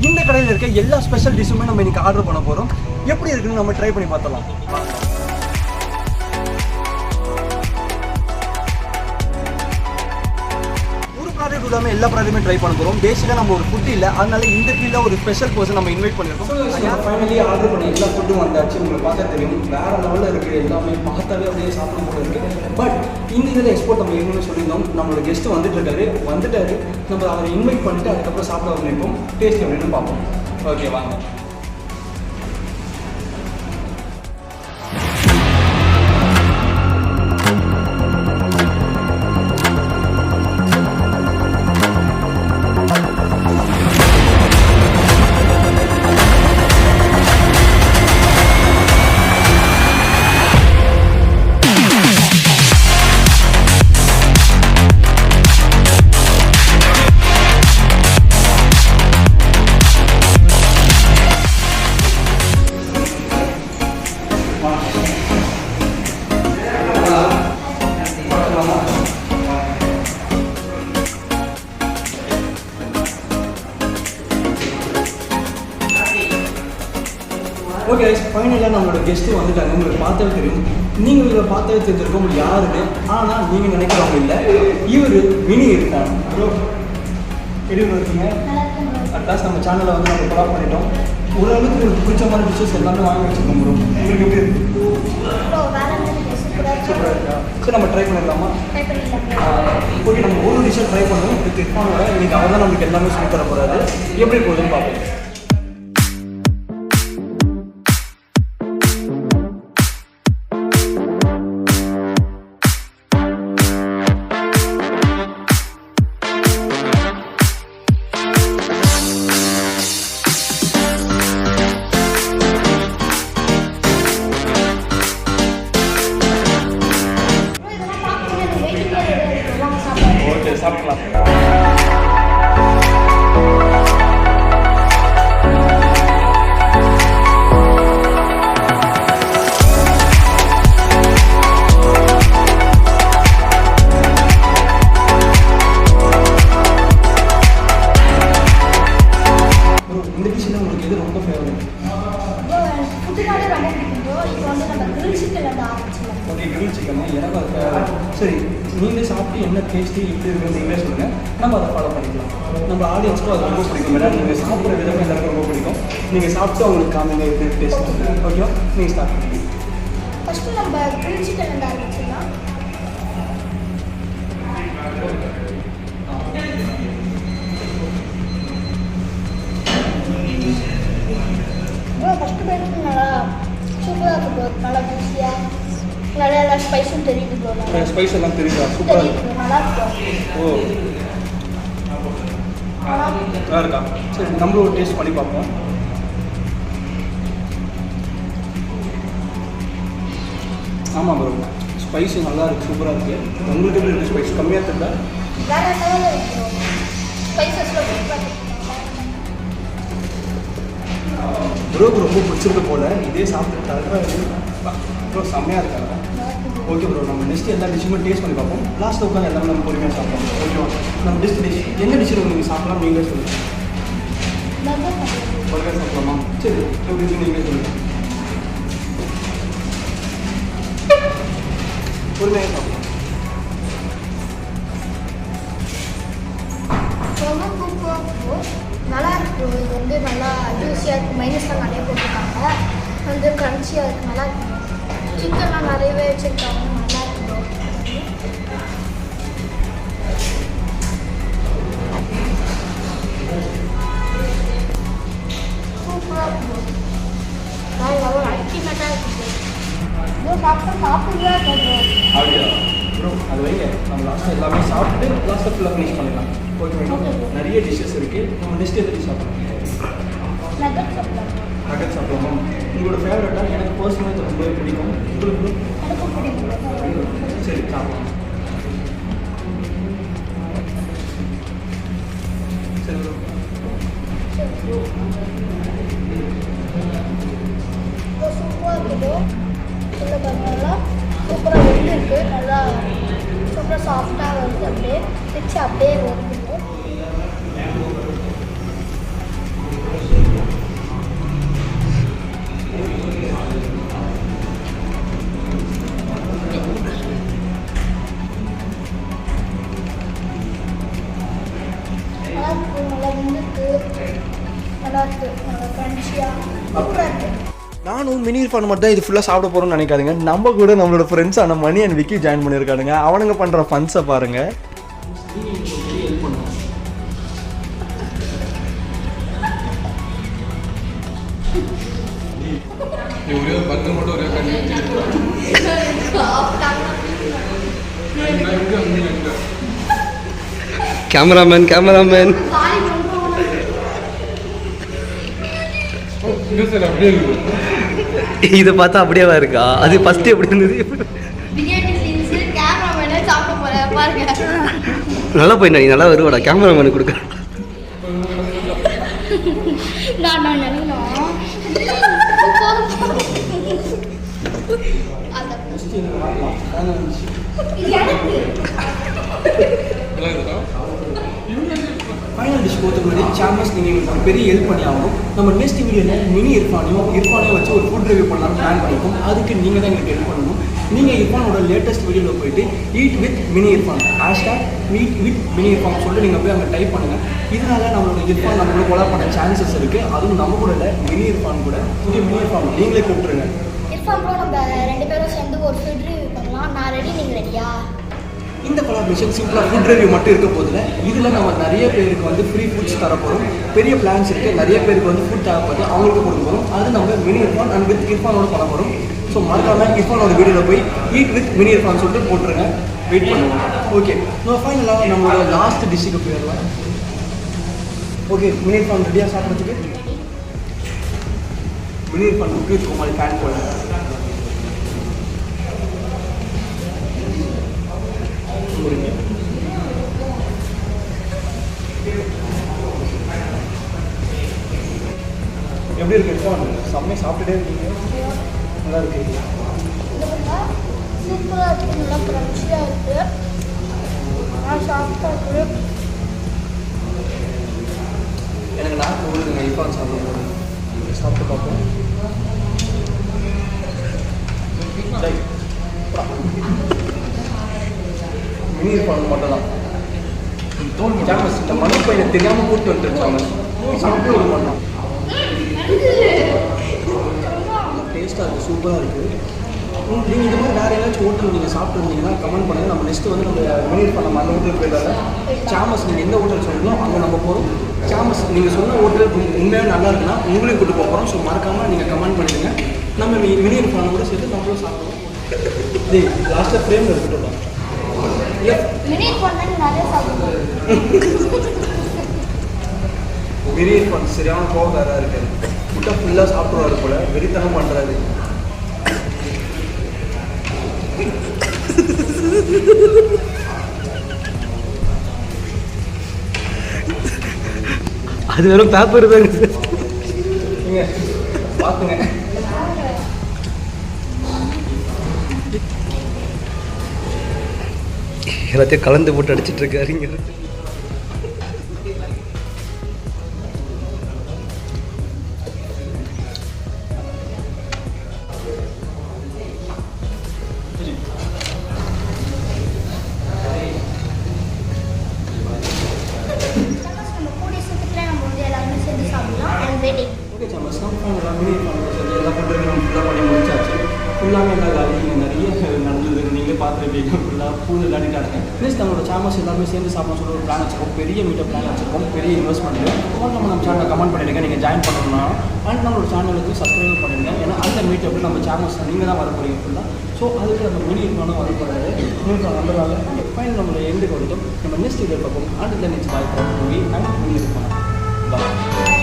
இந்த கடையில் இருக்க எல்லா ஸ்பெஷல் டிஷ்ஷுமே நம்ம இன்னைக்கு ஆர்டர் பண்ண போகிறோம். எப்படி இருக்குன்னு நம்ம ட்ரை பண்ணி பார்த்தலாம். ப்ராடக்ட் இல்லாமல் எல்லா ப்ராடக்ட்டுமே ட்ரை பண்ண போகிறோம். பேசிக்காக நம்ம ஒரு ஃபுட் இல்லை, அதனால இந்த ஃபீல்டில் ஒரு ஸ்பெஷல் பர்சன் நம்ம இன்வைட் பண்ணியிருக்கோம். ஃபைனலி ஆர்டர் பண்ணி எல்லா ஃபுட்டும் வந்தாச்சு. உங்களுக்கு பார்த்தா தெரியும், வேறு லெவலில் இருக்குது. எல்லாமே பார்த்தாலே அப்படியே சாப்பிடும் போல இருக்குது. பட் இந்த இதில் எக்ஸ்போர்ட் நம்ம ஏற்கனவே சொல்லியிருந்தோம். நம்மளோட கெஸ்ட்டு வந்துட்டாரு. நம்ம அவரை இன்வைட் பண்ணிட்டு அதுக்கப்புறம் சாப்பிட நினைப்போம். டேஸ்ட் எப்படின்னு பார்ப்போம். ஓகே வாங்க. ஓகே, ஃபைனலாக நம்மளோட கெஸ்ட்டு வந்துட்டாங்க. உங்களுக்கு பார்த்தாவே தெரியும். நீங்கள் இவரை பார்த்தாவே தெரிஞ்சிருக்கோம் உங்களுக்கு யாருன்னு. ஆனால் நீங்கள் நினைக்கிறவங்க இல்லை, இவர் மினி இர்ஃபான் ப்ரோ. எப்படி இருக்கீங்க? அட்லாஸ்ட் நம்ம சேனலை வந்து நம்ம கொலாப் பண்ணிட்டோம். ஓரளவுக்கு உங்களுக்கு பிடிச்ச மாதிரி டிஷ்ஷஸ் எல்லாமே வாங்கி வச்சுருக்கோம் ப்ரோ. உங்களுக்கு எப்படி இருக்கு? சூப்பராக இருக்கா? சரி, நம்ம ட்ரை பண்ணிடலாமா? ஓகே, நம்ம ஒரு டிஷ்ஷை ட்ரை பண்ணுவோம். வித் இர்ஃபானோட இன்னைக்கு அவர் தான் நம்மளுக்கு எல்லாமே சொல்லி தர போகிறாரு. எப்படி போகுதுன்னு பார்ப்போம். சாப்பிடலாம். இந்த டிஷ்ஷில் உங்களுக்கு எது ரொம்ப ஃபேவரட்? ஓகே, கிரில் சிக்கன் எனக்கு அது ஃபேவரட். சரி, நீங்கள் சாப்பிட்டு என்ன டேஸ்ட்டு எப்படி இருக்குன்னு நீங்களே சொல்லுங்கள். நம்ம அதை ஃபாலோ பண்ணிக்கலாம். நம்ம ஆடியன்ஸ்க்கும் அது ரொம்ப பிடிக்கும். மேடம், நீங்கள் சாப்பிட்ற விதமே எல்லாருக்கும் ரொம்ப பிடிக்கும். நீங்கள் சாப்பிட்டு அவங்களுக்கு காமிங்க எப்படி டேஸ்ட். ஓகேவா? நீங்கள் ஸ்டார்ட் பண்ணுங்க. ஃபஸ்ட்டு நம்ம கிரில் சிக்கன் வந்து ஆரம்பிச்சிடலாம். ஃபஸ்ட்டு பேருக்கு நல்லா சூப்பராக இருக்குது. நல்லா ஜூஸியாக நல்லா எல்லா ஸ்பைஸும் தெரியுது ப்ரோ. ஸ்பைஸ் எல்லாம் தெரியுதா? சூப்பராக இருக்கு. நல்லா இருக்கும். ஓ, நல்லா இருக்கா? சரி, நம்மளும் ஒரு டேஸ்ட் பண்ணி பார்ப்போம். ஆமாம் ப்ரோ, ஸ்பைஸு நல்லா இருக்குது, சூப்பராக இருக்குது. உங்களுக்கு எப்படி இருக்குது? ஸ்பைஸ் கம்மியாக இருக்குதா? வேறு லெவலில் இருக்கும். ஸ்பைசஸ்லாம் சூப்பராக இருக்குது. ப்ரோக்கு ரொம்ப பிடிச்சிருக்கு போல். இதே சாப்பிட்டு ப்ரோ செம்மையாக இருக்காங்க. ஓகே ப்ரோ, நம்ம நெக்ஸ்ட் எல்லா டிஷ்ஷுமே டேஸ்ட் பண்ணி பார்ப்போம். லாஸ்ட்டில் உட்காந்து எல்லாமே நம்ம பொறுமையாக சாப்பிடுவோம். ஓகேவா? நம்ம டிஷ் என்ன டிஷ்ஷு நீங்கள் சாப்பிடலாம் நீங்களே சொல்லுங்கள். பர்கர் சாப்பிடலாமா? சரி, எப்படி நீங்களே சொல்லுங்கள். பொறுமையாக சாப்பிடலாம். நல்லா இருக்கும். இது வந்து நல்லா ஜூஸியாக இருக்குது. மைனஸ்லாம் நிறைய போட்டிருக்காங்க. வந்து கிரன்ச்சியாக இருக்குது. நல்லா இருக்கும். சிக்கன்லாம் நிறையவே வச்சுருக்காங்க. நல்லா இருக்கும். சூப்பராக இருக்கும். நல்லா அல்டிமேட்டாக இருக்குது. சாப்பிடுறதா இருக்கும். அப்படியா ப்ரோ? அது வைங்க, நம்ம லாஸ்ட்டாக எல்லாமே சாப்பிட்டு லாஸ்ட்டாக ஃபுல்லாக ஃபினிஷ் பண்ணிடலாம். ஓகே, நிறைய டிஷ்ஷஸ் இருக்குது. நம்ம நெக்ஸ்ட் எது டிஷ் சாப்பிடலாம்? நகட் சாப்பிடலாமா? உங்களோட ஃபேவரட்டாக? எனக்கு பர்சனலாக ரொம்பவே பிடிக்கும். உங்களுக்கு? சரி, சாப்பிடலாம். சரி ப்ரோ. சூப்பராக இருக்குது. நல்லா சூப்பராக வெந்து இருக்குது. நல்லா சூப்பராக சாஃப்டாக வருது. அப்படியே பிச்சு அப்படியே வருது. நல்லா இருக்கு, நல்லா கிரன்ச்சியா சூப்பரா இருக்கு. நானும் மினி இர்ஃபான் மட்டும் இது ஃபுல்லாக சாப்பிட போகிறோம்னு நினைக்காதுங்க. நம்ம கூட நம்மளோட ஃப்ரெண்ட்ஸ் ஆன மணி அண்ட் விக்கி ஜாயின் பண்ணியிருக்கானுங்க. அவனுங்க பண்ணுற ஃபன்ஸை பாருங்கள். கேமராமேன் இதை பார்த்தா அப்படியேவா இருக்கா? அது ஃபர்ஸ்ட் எப்படி இருந்தது? நல்லா போயிட்டா, நீ நல்லா வருவாடா. கேமராமேனு கொடுக்க ஃபைனல் டிஷ் போகிறதுக்கு முன்னாடி சாமஸ் நீங்கள் பெரிய ஹெல்ப் பண்ணி ஆகும். நம்ம நெக்ஸ்ட் வீடியோவில் மினி இர்ஃபானையும் வச்சு ஒரு ஃபுட் ரிவ்யூ பண்ணலாம்னு பிளான் பண்ணியிருக்கோம். அதுக்கு நீங்கள் தான் எங்களுக்கு ஹெல்ப் பண்ணணும். நீங்கள் இர்ஃபானோட லேட்டஸ்ட் வீடியோவில் போயிட்டு EatwithminiIrfan #EatwithminiIrfan சொல்லிட்டு நீங்கள் போய் அங்கே டைப் பண்ணுங்கள். இதனால் நம்மளோட இர்ஃபான் நம்மளோட கொலா பண்ண சான்சஸ் இருக்குது. அதுவும் நம்ம கூட இல்லை, மினி இர்ஃபான் கூட. இங்கே மினி இர்ஃபான் நீங்களே கூப்பிட்டுருங்க. இர்ஃபான் ப்ரோ, நம்ம 2 பேரும் சேர்ந்து ஒரு ஃபுட் ரிவ்யூ பண்ணலாம். நான் ரெடி, நீங்கள் ரெடியா? இந்த கொலாபரேஷன் சிம்பிளாக ஃபுட் ரிவ்யூ மட்டும் இருக்க போதில்லை. இதில் நம்ம நிறைய பேருக்கு வந்து ஃப்ரீ ஃபுட்ஸ் தரப்போகிறோம். பெரிய பிளான்ஸ் இருக்குது. நிறைய பேருக்கு வந்து ஃபுட் தேவைப்படுது, அவங்களுக்கு கொடுக்க போகிறோம். அது நம்ம மினி இர்ஃபான் அண்ட் வித் இர்ஃபானோட பண்ண போகிறோம். ஸோ மறக்காமல் இர்ஃபானோட வீடியோவில் போய் EatwithminiIrfan சொல்லிட்டு போட்டுருங்க. வெயிட் பண்ணுவோம். ஓகே, நம்ம ஃபைனலாக நம்மளோட லாஸ்ட் டிஷ்ஷுக்கு போயிடலாம். ஓகே, மினி இர்ஃபான் ரெடியாக சாப்பிட்றதுக்கு? மினி இர்ஃபான் குக்கு மாதிரி ஃபேன் போடுங்க. எப்படி இருக்கு இர்ஃபான்? செம்மையாக சாப்பிட்டுட்டே இருக்கீங்க. நல்லா இருக்கு. சூப்பராக இருக்குது, நல்லா கிரன்ச்சியாக இருக்குது, நல்லா சாஃப்டாக இருக்குது. எனக்கு நாக்கு ஊறுதுங்க இர்ஃபான் சாப்பிடும்போது. சாப்பிட்டு பார்ப்போம். மினி இர்ஃபான் மட்டும் தான் சாமஸ். இந்த மணி பையனை தெரியாமல் கூப்பிட்டு வந்துட்டு சாமஸ். சாப்பிட்டு ஒரு பண்ணலாம். டேஸ்ட்டாக இருக்குது, சூப்பராக இருக்குது. நீங்கள் இந்த மாதிரி வேறு ஏதாச்சும் ஹோட்டல் நீங்கள் சாப்பிட்டு இருந்தீங்கன்னா கமெண்ட் பண்ணுங்கள். நம்ம நெக்ஸ்ட்டு வந்து நம்ம மினி இர்ஃபான் நம்ம அந்த ஹோட்டலுக்கு போயிடாத. சாமஸ் நீங்கள் எந்த ஹோட்டல் சொல்கிறீங்களோ அங்கே நம்ம போகிறோம். சாமஸ் நீங்கள் சொன்ன ஹோட்டல் உண்மையாக நல்லா இருக்குன்னா உங்களையும் கூட்டு போகிறோம். ஸோ மறக்காமல் நீங்கள் கமெண்ட் பண்ணிடுங்க. நம்ம மினி இர்ஃபான் கூட சேர்த்து நம்மளும் சாப்பிடுவோம். இது லாஸ்ட்டாக ஃப்ரேமில் இருக்கட்டும். மினி இர்ஃபான் தான் நிறைய சாப்பிடுவோம். மினி இர்ஃபான் சரியான கோவக்காராக இருக்காது. முட்டை ஃபுல்லாக சாப்பிடுவாரு போல, வெறித்தனம் பண்ணுறாரு. அது வெறும் பேப்பர் தான். பார்த்துங்க. எல்லாத்தையும் கலந்து போட்டு அடிச்சிட்டு இருக்காருங்க. ஓகே சாமஸ், மினி இர்ஃபான் எல்லா ஃபுட்டு நம்ம ஃபுல்லாக பண்ணி முடிச்சாச்சு. ஃபுல்லாகவே எல்லா காலையும் நிறைய நடந்தது. நீங்களே பார்த்துருப்பீங்க. ஃபுல்லாக பூ விளையாடிட்டாங்க. ப்ளீஸ் நம்மளோட சாமஸ் எல்லாமே சேர்ந்து சாப்பிட சொல்லி ஒரு பிளான் வச்சுருக்கோம். பெரிய மீட்டப் பிளான் வச்சுருக்கோம். பெரிய இன்வெஸ்ட்மெண்ட்டு. நம்ம சேனலை கமெண்ட் பண்ணிடுங்க. நீங்கள் ஜாயின் பண்ணணும்னா அண்ட் நம்மளோட சேனலுக்கு சப்ஸ்கிரைப் பண்ணிடுங்க. ஏன்னா அந்த மீட்டப்பில் நம்ம சாமஸ் நீங்கள் தான் வர போகிறீங்க ஃபுல்லாக. ஸோ அதுக்கு நம்ம மினி இர்ஃபானும் வர போகிறாரு. மினி இர்ஃபான் வந்துடுவாங்க. ஃபைனல் நம்மளை எண்டு கொடுத்தோம். நம்ம நெக்ஸ்ட் வீடியோ பார்ப்போம். And then it's bye from movie and mini Irfan. Bye.